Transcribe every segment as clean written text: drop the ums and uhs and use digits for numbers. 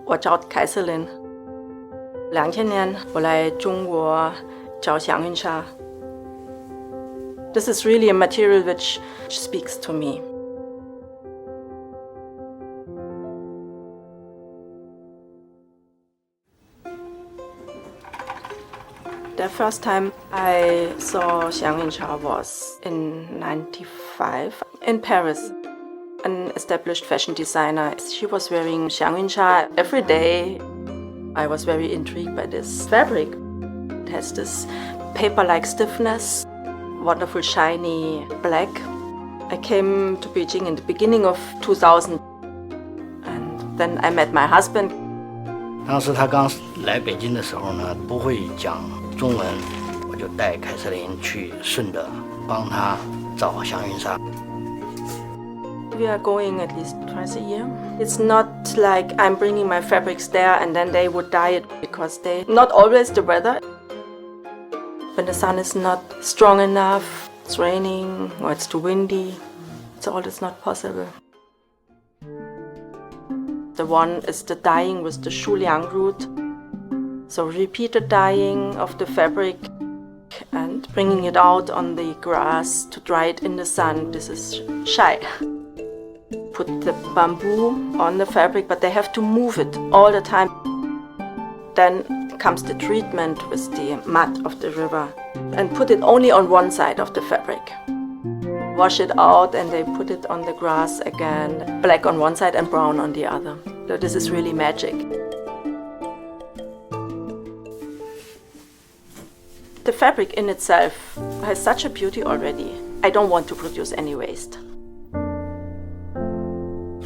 我叫凯瑟琳。2000年我来中国教Xiangyunsha. This is really a material which speaks to me. The first time I saw Xiangyunsha was in '95 in Paris. An established fashion designer. She was wearing Xiangyunsha every day. I was very intrigued by this fabric. It has this paper-like stiffness, wonderful shiny black. I came to Beijing in the beginning of 2000, and then I met my husband. 当时他刚来北京的时候呢，不会讲中文，我就带凯瑟琳去顺德帮他找Xiangyunsha。We are going at least twice a year. It's not like I'm bringing my fabrics there and then they would dye it because not always the weather. When the sun is not strong enough, it's raining or it's too windy, it's always not possible. The one is the dyeing with the shuliang root. So repeated dyeing of the fabric and bringing it out on the grass to dry it in the sun. This is shai. Put the bamboo on the fabric, but they have to move it all the time. Then comes the treatment with the mud of the river and put it only on one side of the fabric. Wash it out and they put it on the grass again, black on one side and brown on the other. So this is really magic. The fabric in itself has such a beauty already. I don't want to produce any waste.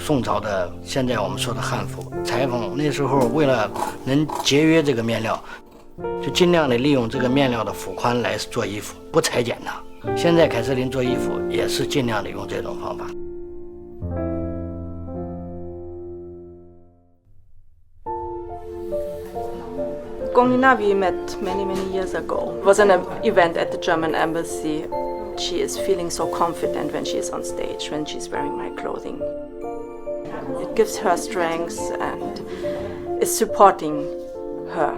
宋朝的现在我们说的汉服裁缝，那时候为了能节约这个面料，就尽量的利用这个面料的幅宽来做衣服，不裁剪它。现在凯瑟琳做衣服也是尽量的用这种方法。Gong Linna we met many years ago. It was an event at the German embassy. She is feeling so confident when she is on stage, when she's wearing my clothing. It gives her strength and is supporting her.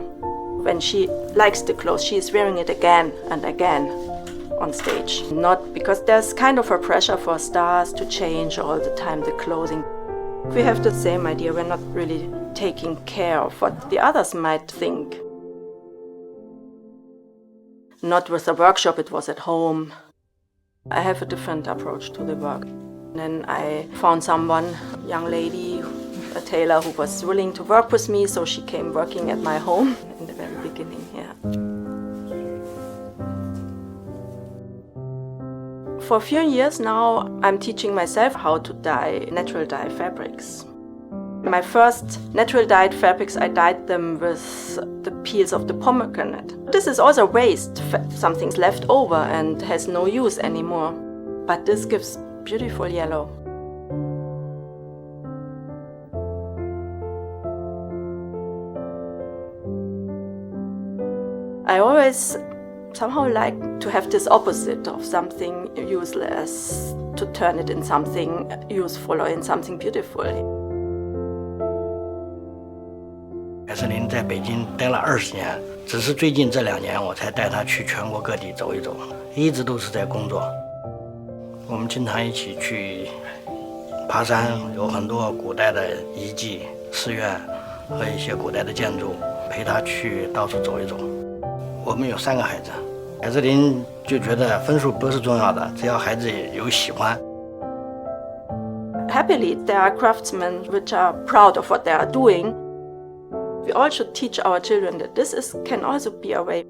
When she likes the clothes, she is wearing it again and again on stage. Not because there's kind of a pressure for stars to change all the time the clothing. We have the same idea. We're not really taking care of what the others might think. Not with a workshop, it was at home. I have a different approach to the work. Then I found someone, a young lady, a tailor who was willing to work with me, so she came working at my home in the very beginning, yeah. For a few years now, I'm teaching myself how to dye natural dye fabrics. My first natural dyed fabrics, I dyed them with the peels of the pomegranate. This is also waste, something's left over and has no use anymore. But this gives beautiful yellow. I always somehow like to have this opposite of something useless, to turn it in something useful or in something beautiful. 凯瑟琳在北京待了20年，只是最近这2年我才带她去全国各地走一走，一直都是在工作。我们经常一起去爬山，有很多古代的遗迹、寺院和一些古代的建筑，陪她去到处走一走。我们有3个孩子，凯瑟琳就觉得分数不是重要的，只要孩子有喜欢。Happily, there are craftsmen which are proud of what they are doing. We all should teach our children that this can also be a way.